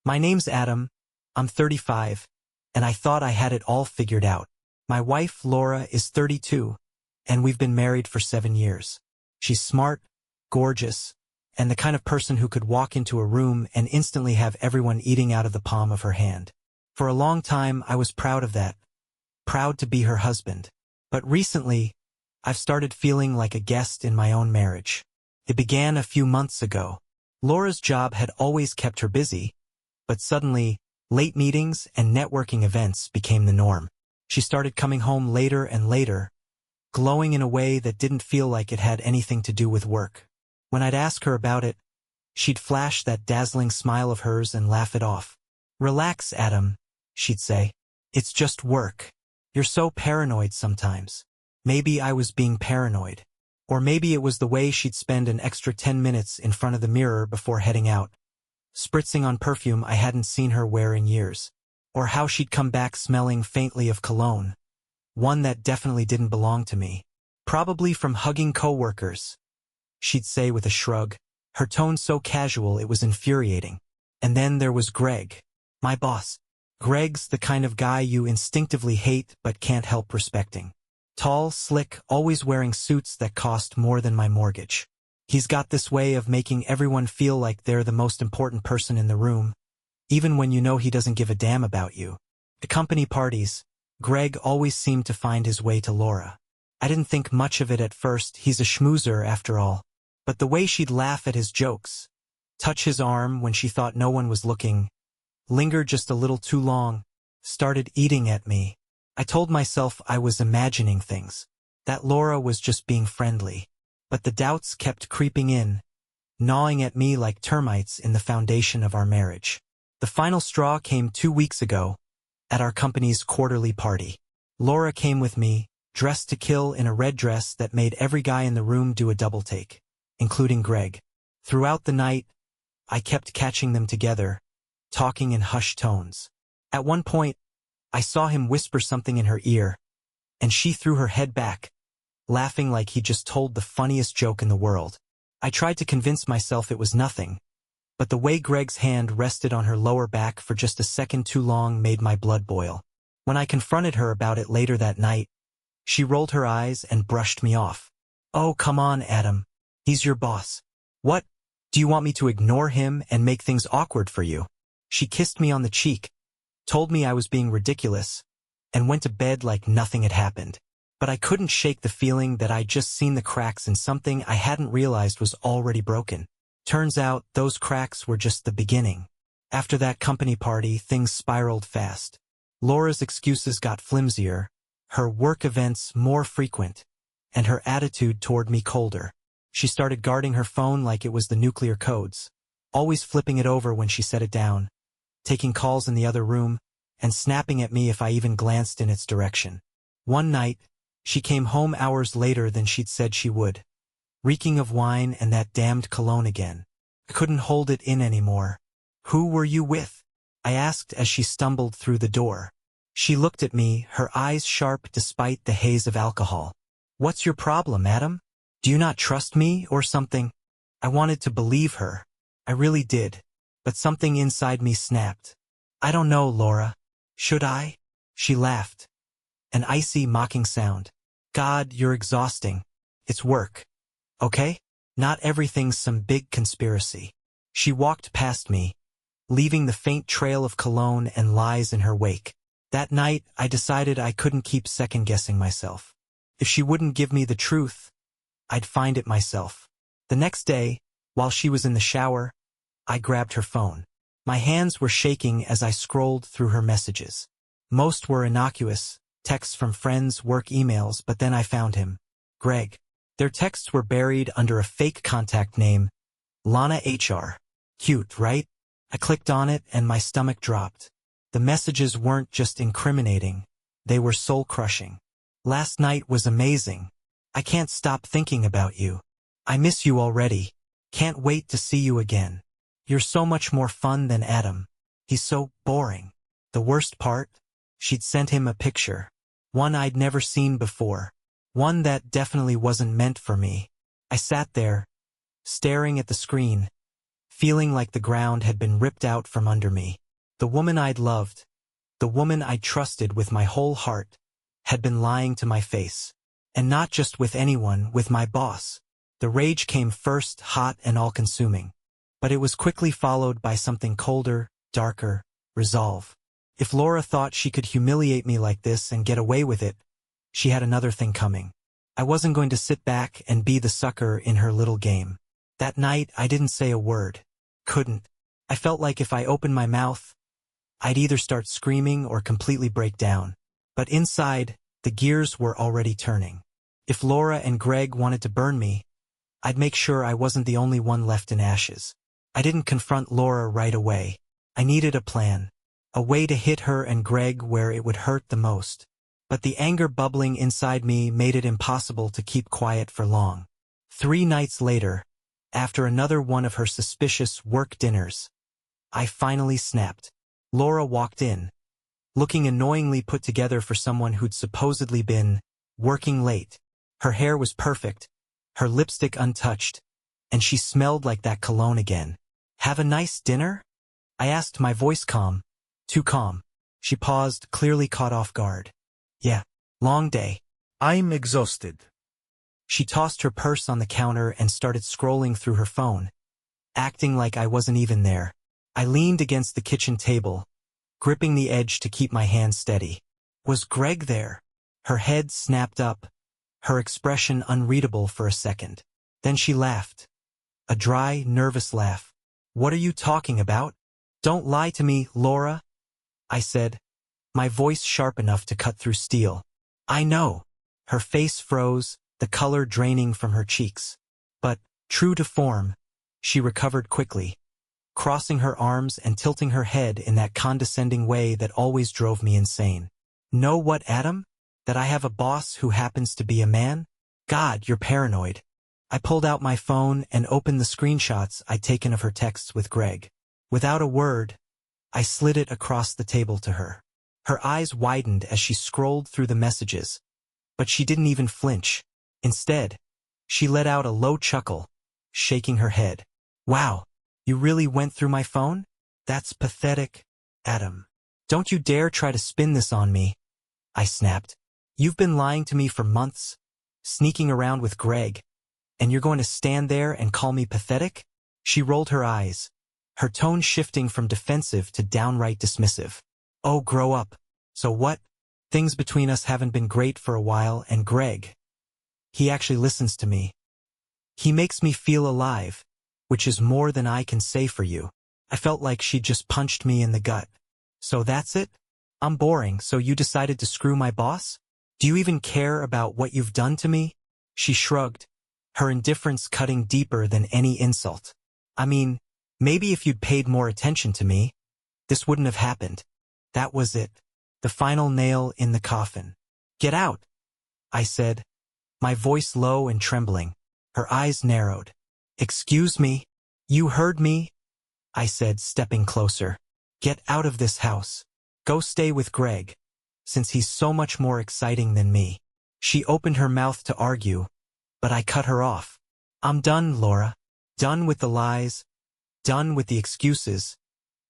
My name's Adam, I'm 35, and I thought I had it all figured out. My wife, Laura, is 32, and we've been married for 7 years. She's smart, gorgeous, and the kind of person who could walk into a room and instantly have everyone eating out of the palm of her hand. For a long time, I was proud of that, proud to be her husband. But recently, I've started feeling like a guest in my own marriage. It began a few months ago. Laura's job had always kept her busy, but suddenly, late meetings and networking events became the norm. She started coming home later and later, glowing in a way that didn't feel like it had anything to do with work. When I'd ask her about it, she'd flash that dazzling smile of hers and laugh it off. "Relax, Adam," she'd say. "It's just work. You're so paranoid sometimes." Maybe I was being paranoid. Or maybe it was the way she'd spend an extra 10 minutes in front of the mirror before heading out, spritzing on perfume I hadn't seen her wear in years. Or how she'd come back smelling faintly of cologne, one that definitely didn't belong to me. "Probably from hugging coworkers," she'd say with a shrug, her tone so casual it was infuriating. And then there was Greg, my boss. Greg's the kind of guy you instinctively hate but can't help respecting. Tall, slick, always wearing suits that cost more than my mortgage. He's got this way of making everyone feel like they're the most important person in the room, even when you know he doesn't give a damn about you. At company parties, Greg always seemed to find his way to Laura. I didn't think much of it at first, he's a schmoozer after all. But the way she'd laugh at his jokes, touch his arm when she thought no one was looking, linger just a little too long, started eating at me. I told myself I was imagining things, that Laura was just being friendly. But the doubts kept creeping in, gnawing at me like termites in the foundation of our marriage. The final straw came 2 weeks ago, at our company's quarterly party. Laura came with me, dressed to kill in a red dress that made every guy in the room do a double take, including Greg. Throughout the night, I kept catching them together, talking in hushed tones. At one point, I saw him whisper something in her ear, and she threw her head back, laughing like he just told the funniest joke in the world. I tried to convince myself it was nothing, but the way Greg's hand rested on her lower back for just a second too long made my blood boil. When I confronted her about it later that night, she rolled her eyes and brushed me off. "Oh, come on, Adam. He's your boss. What? Do you want me to ignore him and make things awkward for you?" She kissed me on the cheek, told me I was being ridiculous, and went to bed like nothing had happened. But I couldn't shake the feeling that I'd just seen the cracks in something I hadn't realized was already broken. Turns out, those cracks were just the beginning. After that company party, things spiraled fast. Laura's excuses got flimsier, her work events more frequent, and her attitude toward me colder. She started guarding her phone like it was the nuclear codes, always flipping it over when she set it down, taking calls in the other room, and snapping at me if I even glanced in its direction. One night, she came home hours later than she'd said she would, reeking of wine and that damned cologne again. I couldn't hold it in anymore. "Who were you with?" I asked as she stumbled through the door. She looked at me, her eyes sharp despite the haze of alcohol. "What's your problem, Adam? Do you not trust me or something?" I wanted to believe her. I really did. But something inside me snapped. "I don't know, Laura. Should I?" She laughed. An icy, mocking sound. "God, you're exhausting. It's work. Okay? Not everything's some big conspiracy." She walked past me, leaving the faint trail of cologne and lies in her wake. That night, I decided I couldn't keep second-guessing myself. If she wouldn't give me the truth, I'd find it myself. The next day, while she was in the shower, I grabbed her phone. My hands were shaking as I scrolled through her messages. Most were innocuous, texts from friends, work emails, but then I found him. Greg. Their texts were buried under a fake contact name, Lana HR. Cute, right? I clicked on it and my stomach dropped. The messages weren't just incriminating, they were soul-crushing. "Last night was amazing. I can't stop thinking about you. I miss you already. Can't wait to see you again. You're so much more fun than Adam. He's so boring." The worst part? She'd sent him a picture. One I'd never seen before. One that definitely wasn't meant for me. I sat there, staring at the screen, feeling like the ground had been ripped out from under me. The woman I'd loved, the woman I trusted with my whole heart, had been lying to my face. And not just with anyone, with my boss. The rage came first, hot and all-consuming. But it was quickly followed by something colder, darker, resolve. If Laura thought she could humiliate me like this and get away with it, she had another thing coming. I wasn't going to sit back and be the sucker in her little game. That night, I didn't say a word. Couldn't. I felt like if I opened my mouth, I'd either start screaming or completely break down. But inside, the gears were already turning. If Laura and Greg wanted to burn me, I'd make sure I wasn't the only one left in ashes. I didn't confront Laura right away. I needed a plan. A way to hit her and Greg where it would hurt the most. But the anger bubbling inside me made it impossible to keep quiet for long. 3 nights later, after another one of her suspicious work dinners, I finally snapped. Laura walked in, looking annoyingly put together for someone who'd supposedly been working late. Her hair was perfect, her lipstick untouched, and she smelled like that cologne again. "Have a nice dinner?" I asked, my voice calm. Too calm. She paused, clearly caught off guard. "Yeah, long day." "I'm exhausted." She tossed her purse on the counter and started scrolling through her phone, acting like I wasn't even there. I leaned against the kitchen table, gripping the edge to keep my hand steady. Was Greg there? Her head snapped up, her expression unreadable for a second. Then she laughed. A dry, nervous laugh. "What are you talking about?" "Don't lie to me, Laura," I said, my voice sharp enough to cut through steel. "I know." Her face froze, the color draining from her cheeks. But, true to form, she recovered quickly, crossing her arms and tilting her head in that condescending way that always drove me insane. "Know what, Adam? That I have a boss who happens to be a man? God, you're paranoid." I pulled out my phone and opened the screenshots I'd taken of her texts with Greg. Without a word, I slid it across the table to her. Her eyes widened as she scrolled through the messages, but she didn't even flinch. Instead, she let out a low chuckle, shaking her head. "Wow, you really went through my phone? That's pathetic, Adam. Don't you dare try to spin this on me," I snapped. "You've been lying to me for months, sneaking around with Greg, and you're going to stand there and call me pathetic?" She rolled her eyes, her tone shifting from defensive to downright dismissive. "Oh, grow up. So what? Things between us haven't been great for a while, and Greg, he actually listens to me. He makes me feel alive, which is more than I can say for you." I felt like she'd just punched me in the gut. "So that's it? I'm boring, so you decided to screw my boss? Do you even care about what you've done to me?" She shrugged, her indifference cutting deeper than any insult. "I mean, maybe if you'd paid more attention to me, this wouldn't have happened." That was it. The final nail in the coffin. "Get out," I said, my voice low and trembling. Her eyes narrowed. "Excuse me? You heard me?" I said, stepping closer. "Get out of this house. Go stay with Greg, since he's so much more exciting than me." She opened her mouth to argue, but I cut her off. "I'm done, Laura. Done with the lies. Done with the excuses.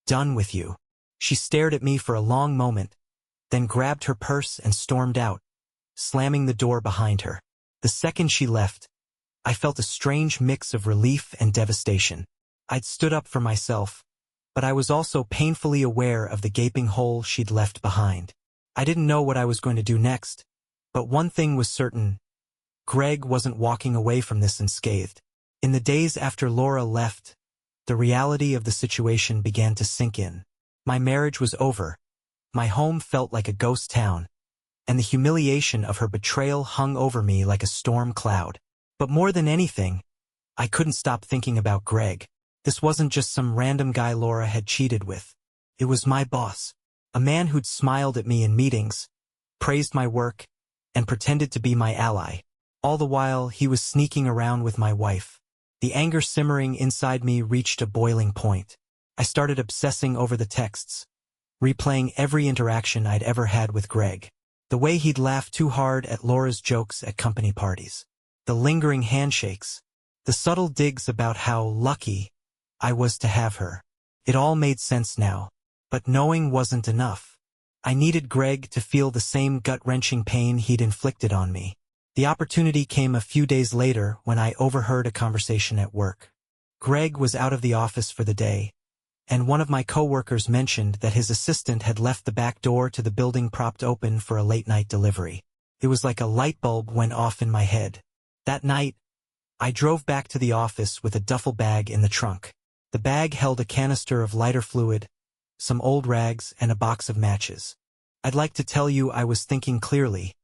Done with you." She stared at me for a long moment, then grabbed her purse and stormed out, slamming the door behind her. The second she left, I felt a strange mix of relief and devastation. I'd stood up for myself, but I was also painfully aware of the gaping hole she'd left behind. I didn't know what I was going to do next, but one thing was certain. Greg wasn't walking away from this unscathed. In the days after Laura left, the reality of the situation began to sink in. My marriage was over. My home felt like a ghost town, and the humiliation of her betrayal hung over me like a storm cloud. But more than anything, I couldn't stop thinking about Greg. This wasn't just some random guy Laura had cheated with. It was my boss, a man who'd smiled at me in meetings, praised my work, and pretended to be my ally. All the while, he was sneaking around with my wife. The anger simmering inside me reached a boiling point. I started obsessing over the texts, replaying every interaction I'd ever had with Greg. The way he'd laugh too hard at Laura's jokes at company parties. The lingering handshakes. The subtle digs about how lucky I was to have her. It all made sense now. But knowing wasn't enough. I needed Greg to feel the same gut-wrenching pain he'd inflicted on me. The opportunity came a few days later when I overheard a conversation at work. Greg was out of the office for the day, and one of my coworkers mentioned that his assistant had left the back door to the building propped open for a late-night delivery. It was like a light bulb went off in my head. That night, I drove back to the office with a duffel bag in the trunk. The bag held a canister of lighter fluid, some old rags, and a box of matches. I'd like to tell you I was thinking clearly,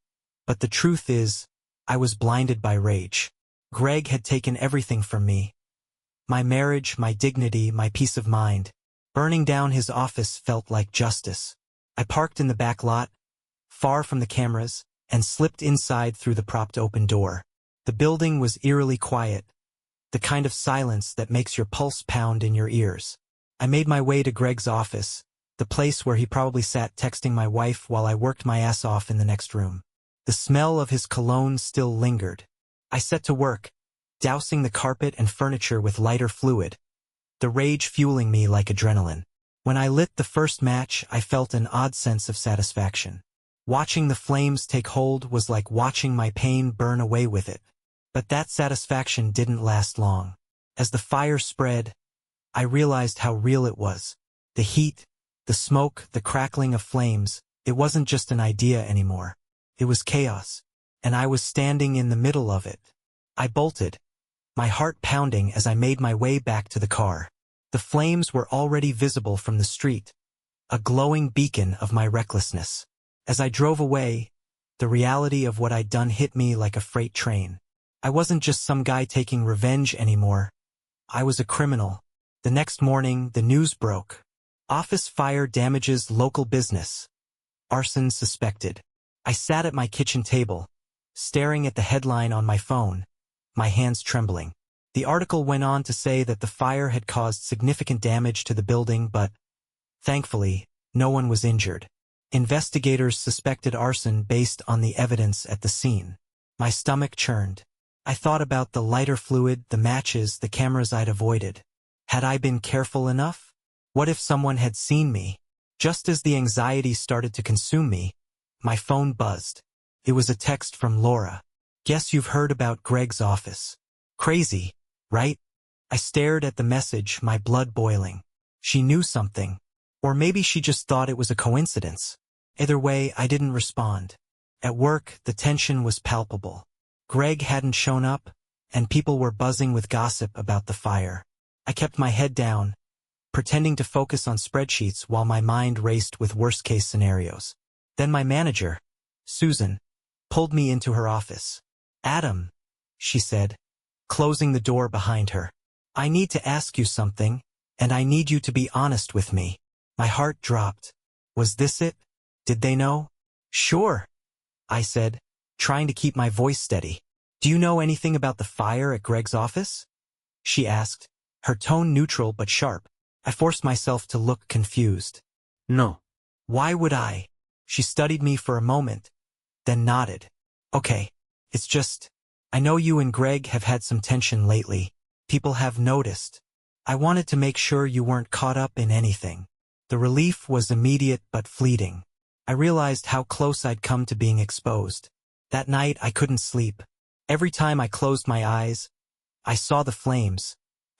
but the truth is, I was blinded by rage. Greg had taken everything from me. My marriage, my dignity, my peace of mind. Burning down his office felt like justice. I parked in the back lot, far from the cameras, and slipped inside through the propped open door. The building was eerily quiet, the kind of silence that makes your pulse pound in your ears. I made my way to Greg's office, the place where he probably sat texting my wife while I worked my ass off in the next room. The smell of his cologne still lingered. I set to work, dousing the carpet and furniture with lighter fluid, the rage fueling me like adrenaline. When I lit the first match, I felt an odd sense of satisfaction. Watching the flames take hold was like watching my pain burn away with it. But that satisfaction didn't last long. As the fire spread, I realized how real it was. The heat, the smoke, the crackling of flames, it wasn't just an idea anymore. It was chaos, and I was standing in the middle of it. I bolted, my heart pounding as I made my way back to the car. The flames were already visible from the street, a glowing beacon of my recklessness. As I drove away, the reality of what I'd done hit me like a freight train. I wasn't just some guy taking revenge anymore. I was a criminal. The next morning, the news broke. Office fire damages local business. Arson suspected. I sat at my kitchen table, staring at the headline on my phone, my hands trembling. The article went on to say that the fire had caused significant damage to the building, but, thankfully, no one was injured. Investigators suspected arson based on the evidence at the scene. My stomach churned. I thought about the lighter fluid, the matches, the cameras I'd avoided. Had I been careful enough? What if someone had seen me? Just as the anxiety started to consume me, my phone buzzed. It was a text from Laura. Guess you've heard about Greg's office. Crazy, right? I stared at the message, my blood boiling. She knew something. Or maybe she just thought it was a coincidence. Either way, I didn't respond. At work, the tension was palpable. Greg hadn't shown up, and people were buzzing with gossip about the fire. I kept my head down, pretending to focus on spreadsheets while my mind raced with worst-case scenarios. Then my manager, Susan, pulled me into her office. "Adam," she said, closing the door behind her. "I need to ask you something, and I need you to be honest with me." My heart dropped. Was this it? Did they know? "Sure," I said, trying to keep my voice steady. "Do you know anything about the fire at Greg's office?" she asked, her tone neutral but sharp. I forced myself to look confused. No. "Why would I?" She studied me for a moment, then nodded. "Okay, it's just, I know you and Greg have had some tension lately. People have noticed. I wanted to make sure you weren't caught up in anything." The relief was immediate but fleeting. I realized how close I'd come to being exposed. That night I couldn't sleep. Every time I closed my eyes, I saw the flames,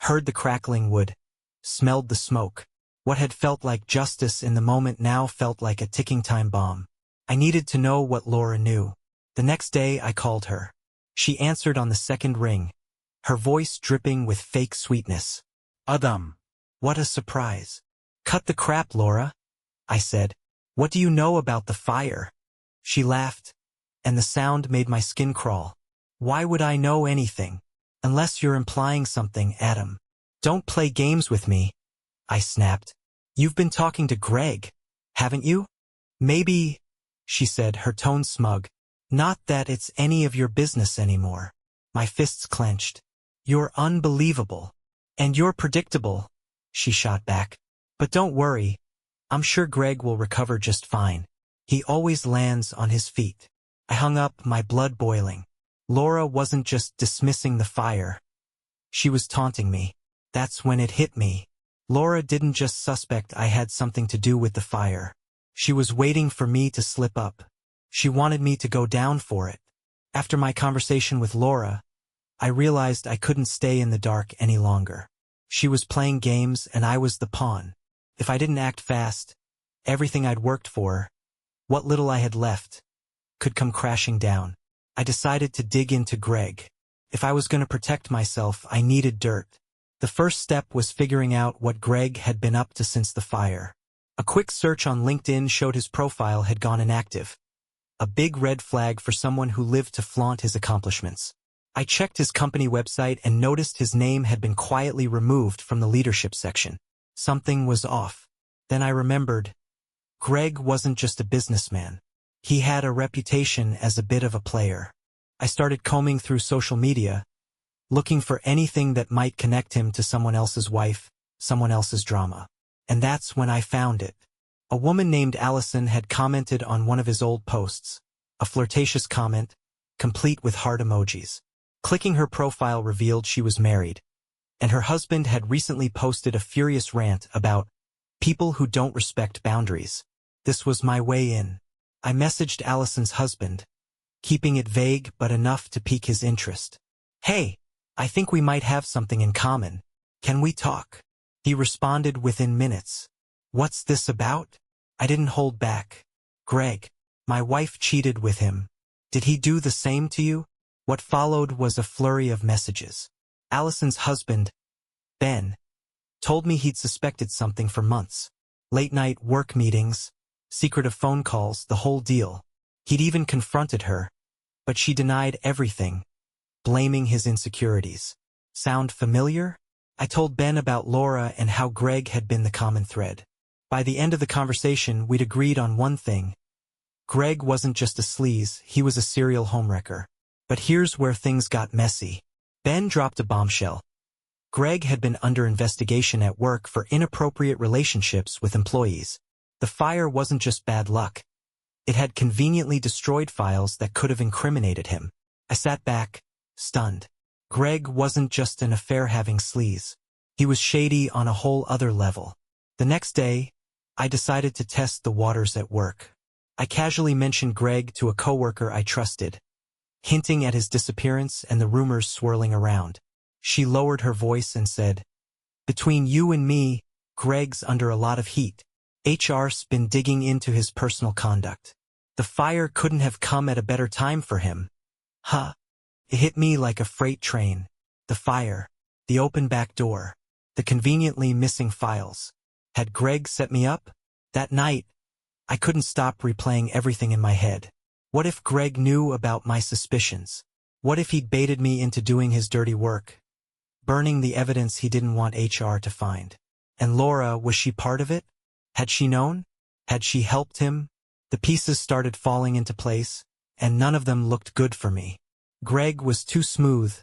heard the crackling wood, smelled the smoke. What had felt like justice in the moment now felt like a ticking time bomb. I needed to know what Laura knew. The next day I called her. She answered on the second ring, her voice dripping with fake sweetness. Adam. What a surprise. "Cut the crap, Laura," I said. "What do you know about the fire?" She laughed, and the sound made my skin crawl. "Why would I know anything? Unless you're implying something, Adam." "Don't play games with me," I snapped. "You've been talking to Greg, haven't you?" "Maybe," she said, her tone smug. "Not that it's any of your business anymore." My fists clenched. "You're unbelievable. And you're predictable," she shot back. "But don't worry, I'm sure Greg will recover just fine. He always lands on his feet." I hung up, my blood boiling. Laura wasn't just dismissing the fire. She was taunting me. That's when it hit me. Laura didn't just suspect I had something to do with the fire. She was waiting for me to slip up. She wanted me to go down for it. After my conversation with Laura, I realized I couldn't stay in the dark any longer. She was playing games and I was the pawn. If I didn't act fast, everything I'd worked for, what little I had left, could come crashing down. I decided to dig into Greg. If I was going to protect myself, I needed dirt. The first step was figuring out what Greg had been up to since the fire. A quick search on LinkedIn showed his profile had gone inactive. A big red flag for someone who lived to flaunt his accomplishments. I checked his company website and noticed his name had been quietly removed from the leadership section. Something was off. Then I remembered, Greg wasn't just a businessman. He had a reputation as a bit of a player. I started combing through social media, looking for anything that might connect him to someone else's wife, someone else's drama. And that's when I found it. A woman named Allison had commented on one of his old posts, a flirtatious comment, complete with heart emojis. Clicking her profile revealed she was married, and her husband had recently posted a furious rant about people who don't respect boundaries. This was my way in. I messaged Allison's husband, keeping it vague but enough to pique his interest. "Hey, I think we might have something in common. Can we talk?" He responded within minutes. "What's this about?" I didn't hold back. "Greg, my wife cheated with him. Did he do the same to you?" What followed was a flurry of messages. Allison's husband, Ben, told me he'd suspected something for months. Late-night work meetings, secretive phone calls, the whole deal. He'd even confronted her, but she denied everything, blaming his insecurities. Sound familiar? I told Ben about Laura and how Greg had been the common thread. By the end of the conversation, we'd agreed on one thing. Greg wasn't just a sleaze, he was a serial homewrecker. But here's where things got messy. Ben dropped a bombshell. Greg had been under investigation at work for inappropriate relationships with employees. The fire wasn't just bad luck. It had conveniently destroyed files that could have incriminated him. I sat back, stunned. Greg wasn't just an affair-having sleaze. He was shady on a whole other level. The next day, I decided to test the waters at work. I casually mentioned Greg to a coworker I trusted, hinting at his disappearance and the rumors swirling around. She lowered her voice and said, "Between you and me, Greg's under a lot of heat. HR's been digging into his personal conduct. The fire couldn't have come at a better time for him." Huh. It hit me like a freight train. The fire, the open back door, the conveniently missing files. Had Greg set me up? That night, I couldn't stop replaying everything in my head. What if Greg knew about my suspicions? What if he'd baited me into doing his dirty work, burning the evidence he didn't want HR to find? And Laura, was she part of it? Had she known? Had she helped him? The pieces started falling into place, and none of them looked good for me. Greg was too smooth,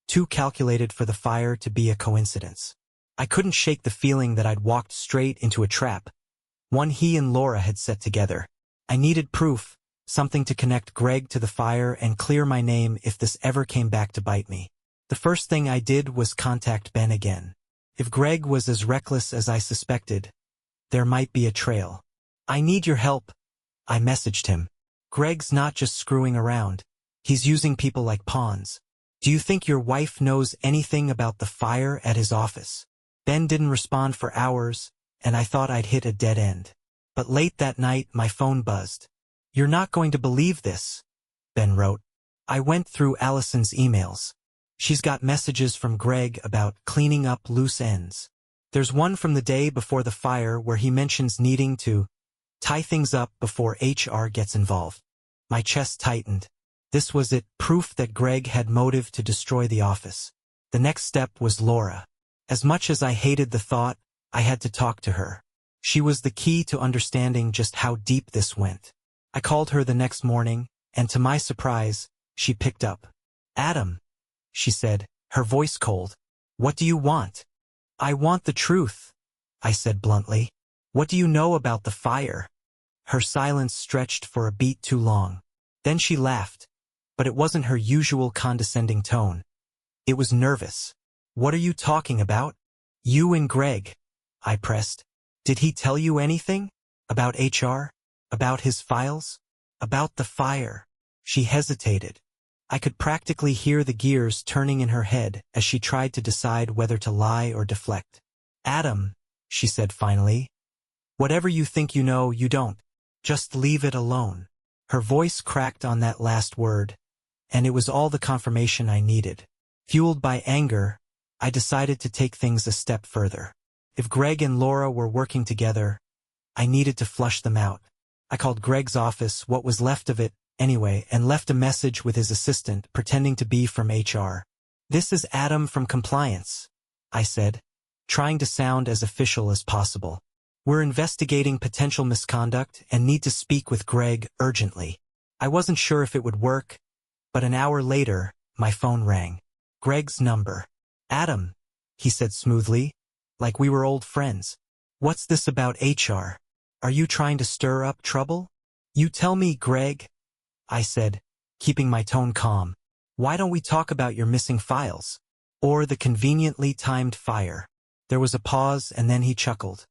too calculated for the fire to be a coincidence. I couldn't shake the feeling that I'd walked straight into a trap, one he and Laura had set together. I needed proof, something to connect Greg to the fire and clear my name if this ever came back to bite me. The first thing I did was contact Ben again. If Greg was as reckless as I suspected, there might be a trail. "I need your help," I messaged him. "Greg's not just screwing around. He's using people like pawns. Do you think your wife knows anything about the fire at his office?" Ben didn't respond for hours, and I thought I'd hit a dead end. But late that night, my phone buzzed. "You're not going to believe this," Ben wrote. I went through Allison's emails. She's got messages from Greg about cleaning up loose ends. There's one from the day before the fire where he mentions needing to tie things up before HR gets involved. My chest tightened. This was it, proof that Greg had motive to destroy the office. The next step was Laura. As much as I hated the thought, I had to talk to her. She was the key to understanding just how deep this went. I called her the next morning, and to my surprise, she picked up. "Adam," she said, her voice cold. "What do you want?" "I want the truth," I said bluntly. "What do you know about the fire?" Her silence stretched for a beat too long. Then she laughed, but it wasn't her usual condescending tone. It was nervous. "What are you talking about?" You and Greg, I pressed. Did he tell you anything? About HR? About his files? About the fire? She hesitated. I could practically hear the gears turning in her head as she tried to decide whether to lie or deflect. Adam, she said finally, whatever you think you know, you don't. Just leave it alone. Her voice cracked on that last word, and it was all the confirmation I needed. Fueled by anger, I decided to take things a step further. If Greg and Laura were working together, I needed to flush them out. I called Greg's office, what was left of it, anyway, and left a message with his assistant, pretending to be from HR. This is Adam from compliance, I said, trying to sound as official as possible. We're investigating potential misconduct and need to speak with Greg urgently. I wasn't sure if it would work, but an hour later, my phone rang. Greg's number. Adam, he said smoothly, like we were old friends. What's this about HR? Are you trying to stir up trouble? You tell me, Greg, I said, keeping my tone calm. Why don't we talk about your missing files? Or the conveniently timed fire? There was a pause and then he chuckled.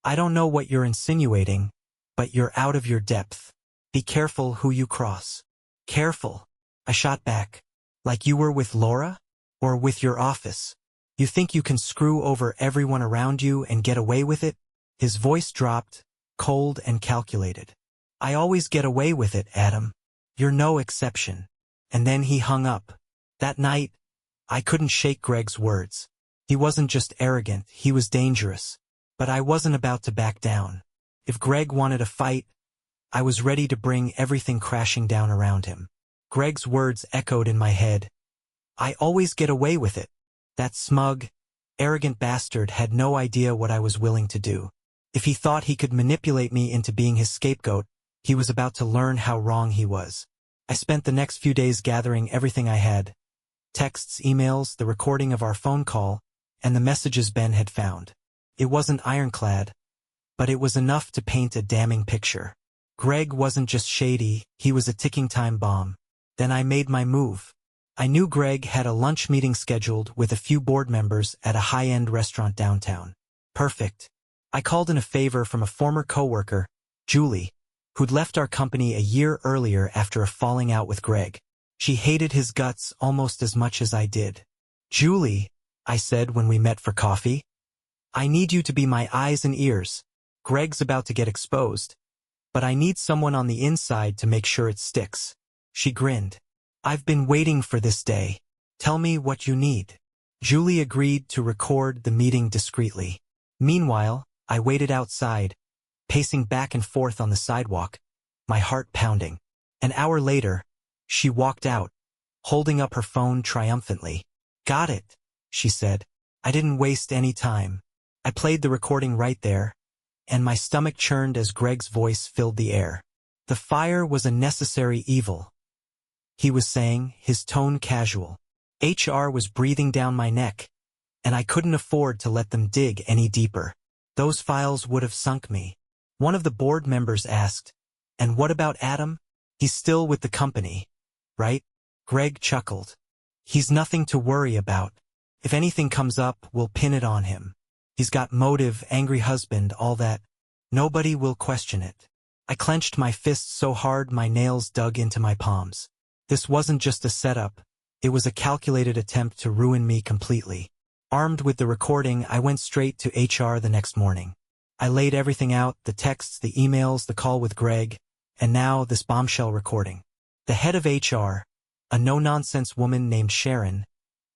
I don't know what you're insinuating, but you're out of your depth. Be careful who you cross. Careful, I shot back. Like you were with Laura? Or with your office? You think you can screw over everyone around you and get away with it? His voice dropped, cold and calculated. I always get away with it, Adam. You're no exception. And then he hung up. That night, I couldn't shake Greg's words. He wasn't just arrogant, he was dangerous. But I wasn't about to back down. If Greg wanted a fight, I was ready to bring everything crashing down around him. Greg's words echoed in my head. I always get away with it. That smug, arrogant bastard had no idea what I was willing to do. If he thought he could manipulate me into being his scapegoat, he was about to learn how wrong he was. I spent the next few days gathering everything I had. Texts, emails, the recording of our phone call, and the messages Ben had found. It wasn't ironclad, but it was enough to paint a damning picture. Greg wasn't just shady, he was a ticking time bomb. Then I made my move. I knew Greg had a lunch meeting scheduled with a few board members at a high-end restaurant downtown. Perfect. I called in a favor from a former coworker, Julie, who'd left our company a year earlier after a falling out with Greg. She hated his guts almost as much as I did. Julie, I said when we met for coffee, I need you to be my eyes and ears. Greg's about to get exposed, but I need someone on the inside to make sure it sticks. She grinned. I've been waiting for this day. Tell me what you need. Julie agreed to record the meeting discreetly. Meanwhile, I waited outside, pacing back and forth on the sidewalk, my heart pounding. An hour later, she walked out, holding up her phone triumphantly. Got it, she said. I didn't waste any time. I played the recording right there, and my stomach churned as Greg's voice filled the air. The fire was a necessary evil, he was saying, his tone casual. HR was breathing down my neck, and I couldn't afford to let them dig any deeper. Those files would have sunk me. One of the board members asked, and what about Adam? He's still with the company, right? Greg chuckled. He's nothing to worry about. If anything comes up, we'll pin it on him. He's got motive, angry husband, all that. Nobody will question it. I clenched my fists so hard my nails dug into my palms. This wasn't just a setup, it was a calculated attempt to ruin me completely. Armed with the recording, I went straight to HR the next morning. I laid everything out, the texts, the emails, the call with Greg, and now this bombshell recording. The head of HR, a no-nonsense woman named Sharon,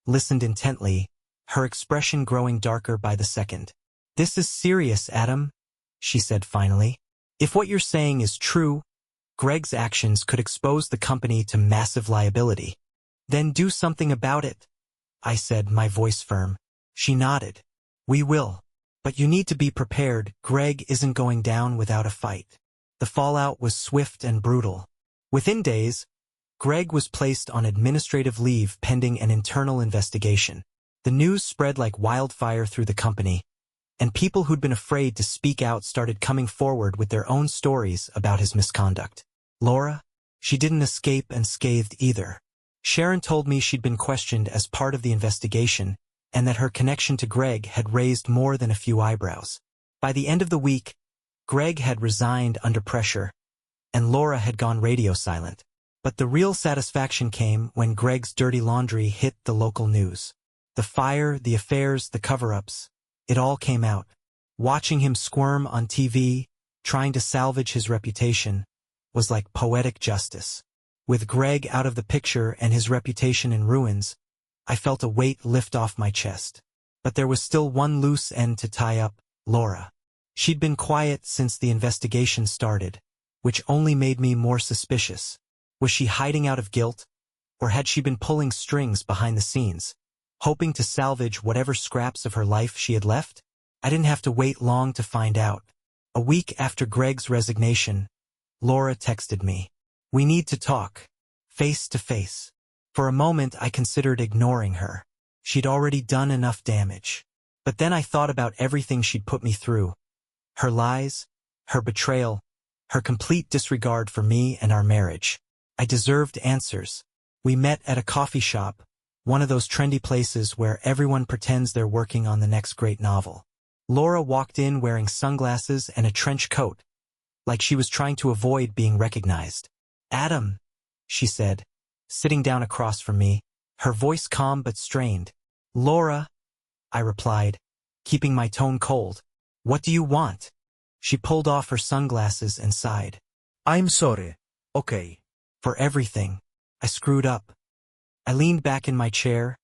listened intently, her expression growing darker by the second. This is serious, Adam, she said finally. If what you're saying is true, Greg's actions could expose the company to massive liability. Then do something about it, I said, my voice firm. She nodded. We will. But you need to be prepared. Greg isn't going down without a fight. The fallout was swift and brutal. Within days, Greg was placed on administrative leave pending an internal investigation. The news spread like wildfire through the company, and people who'd been afraid to speak out started coming forward with their own stories about his misconduct. Laura? She didn't escape unscathed either. Sharon told me she'd been questioned as part of the investigation, and that her connection to Greg had raised more than a few eyebrows. By the end of the week, Greg had resigned under pressure, and Laura had gone radio silent. But the real satisfaction came when Greg's dirty laundry hit the local news. The fire, the affairs, the cover-ups, it all came out. Watching him squirm on TV, trying to salvage his reputation, was like poetic justice. With Greg out of the picture and his reputation in ruins, I felt a weight lift off my chest. But there was still one loose end to tie up: Laura. She'd been quiet since the investigation started, which only made me more suspicious. Was she hiding out of guilt, or had she been pulling strings behind the scenes, hoping to salvage whatever scraps of her life she had left? I didn't have to wait long to find out. A week after Greg's resignation, Laura texted me. "We need to talk, face to face." For a moment I considered ignoring her. She'd already done enough damage. But then I thought about everything she'd put me through. Her lies, her betrayal, her complete disregard for me and our marriage. I deserved answers. We met at a coffee shop, one of those trendy places where everyone pretends they're working on the next great novel. Laura walked in wearing sunglasses and a trench coat, like she was trying to avoid being recognized. "Adam," she said, sitting down across from me, her voice calm but strained. "Laura," I replied, keeping my tone cold. "What do you want?" She pulled off her sunglasses and sighed. I'm sorry. Okay. "For everything. I screwed up." I leaned back in my chair,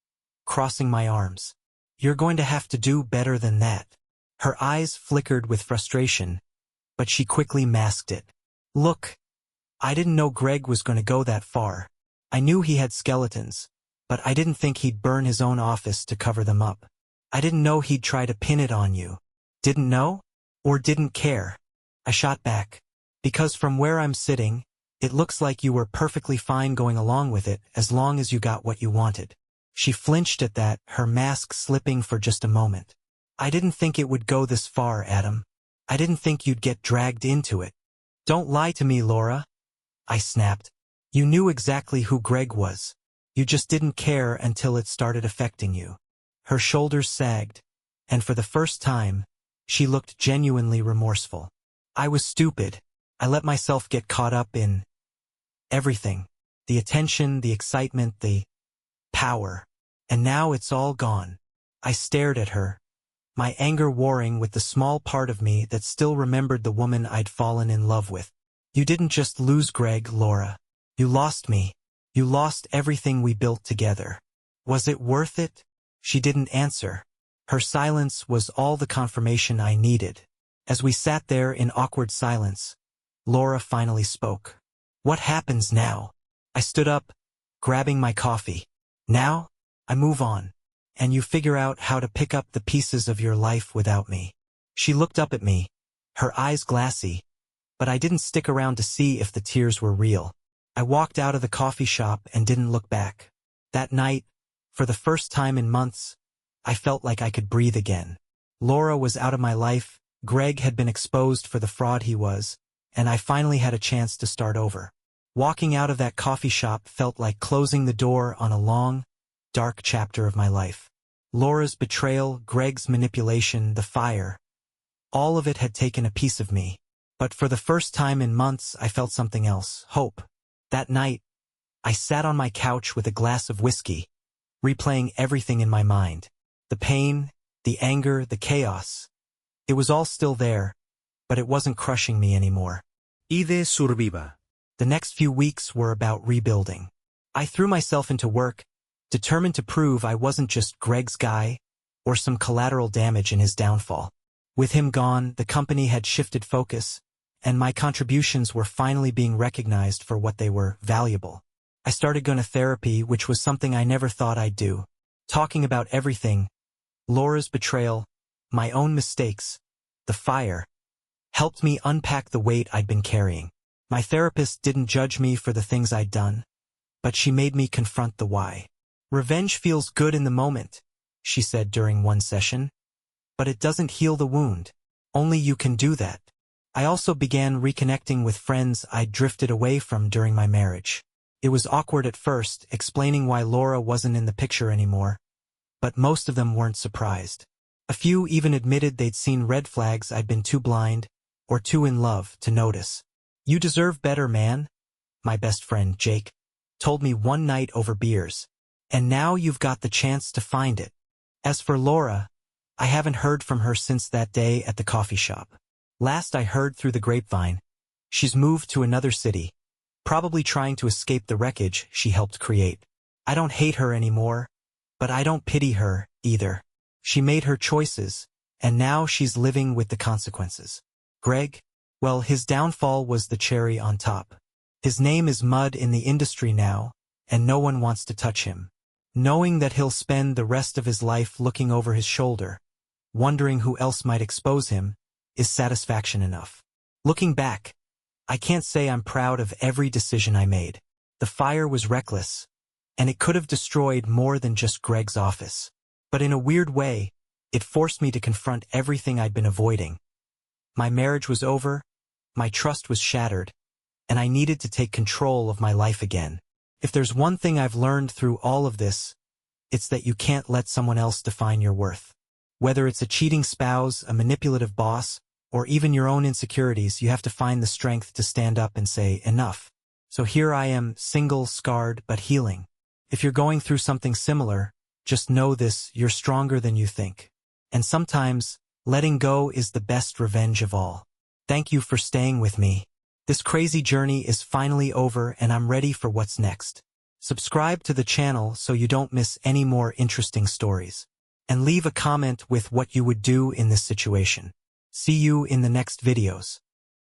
crossing my arms. "You're going to have to do better than that." Her eyes flickered with frustration, but she quickly masked it. "Look, I didn't know Greg was going to go that far. I knew he had skeletons, but I didn't think he'd burn his own office to cover them up. I didn't know he'd try to pin it on you." "Didn't know? Or didn't care?" I shot back. "Because from where I'm sitting, it looks like you were perfectly fine going along with it as long as you got what you wanted." She flinched at that, her mask slipping for just a moment. "I didn't think it would go this far, Adam. I didn't think you'd get dragged into it." "Don't lie to me, Laura," I snapped. "You knew exactly who Greg was. You just didn't care until it started affecting you." Her shoulders sagged, and for the first time, she looked genuinely remorseful. "I was stupid. I let myself get caught up in everything. The attention, the excitement, the power. And now it's all gone." I stared at her, my anger warring with the small part of me that still remembered the woman I'd fallen in love with. "You didn't just lose Greg, Laura. You lost me. You lost everything we built together. Was it worth it?" She didn't answer. Her silence was all the confirmation I needed. As we sat there in awkward silence, Laura finally spoke. "What happens now?" I stood up, grabbing my coffee. "Now, I move on, and you figure out how to pick up the pieces of your life without me." She looked up at me, her eyes glassy, but I didn't stick around to see if the tears were real. I walked out of the coffee shop and didn't look back. That night, for the first time in months, I felt like I could breathe again. Laura was out of my life, Greg had been exposed for the fraud he was, and I finally had a chance to start over. Walking out of that coffee shop felt like closing the door on a long, dark chapter of my life. Laura's betrayal, Greg's manipulation, the fire. All of it had taken a piece of me. But for the first time in months I felt something else, hope. That night, I sat on my couch with a glass of whiskey, replaying everything in my mind. The pain, the anger, the chaos. It was all still there, but it wasn't crushing me anymore. Ide surviva. The next few weeks were about rebuilding. I threw myself into work, determined to prove I wasn't just Greg's guy, or some collateral damage in his downfall. With him gone, the company had shifted focus, and my contributions were finally being recognized for what they were: valuable. I started going to therapy, which was something I never thought I'd do. Talking about everything, Laura's betrayal, my own mistakes, the fire, helped me unpack the weight I'd been carrying. My therapist didn't judge me for the things I'd done, but she made me confront the why. "Revenge feels good in the moment," she said during one session, "but it doesn't heal the wound. Only you can do that." I also began reconnecting with friends I'd drifted away from during my marriage. It was awkward at first, explaining why Laura wasn't in the picture anymore, but most of them weren't surprised. A few even admitted they'd seen red flags I'd been too blind or too in love to notice. "You deserve better, man," my best friend, Jake, told me one night over beers. "And now you've got the chance to find it." As for Laura, I haven't heard from her since that day at the coffee shop. Last I heard through the grapevine, she's moved to another city, probably trying to escape the wreckage she helped create. I don't hate her anymore, but I don't pity her either. She made her choices, and now she's living with the consequences. Greg? Well, his downfall was the cherry on top. His name is mud in the industry now, and no one wants to touch him. Knowing that he'll spend the rest of his life looking over his shoulder, wondering who else might expose him, is satisfaction enough. Looking back, I can't say I'm proud of every decision I made. The fire was reckless, and it could have destroyed more than just Greg's office. But in a weird way, it forced me to confront everything I'd been avoiding. My marriage was over, my trust was shattered, and I needed to take control of my life again. If there's one thing I've learned through all of this, it's that you can't let someone else define your worth. Whether it's a cheating spouse, a manipulative boss, or even your own insecurities, you have to find the strength to stand up and say, enough. So here I am, single, scarred, but healing. If you're going through something similar, just know this: you're stronger than you think. And sometimes, letting go is the best revenge of all. Thank you for staying with me. This crazy journey is finally over, and I'm ready for what's next. Subscribe to the channel so you don't miss any more interesting stories. And leave a comment with what you would do in this situation. See you in the next videos.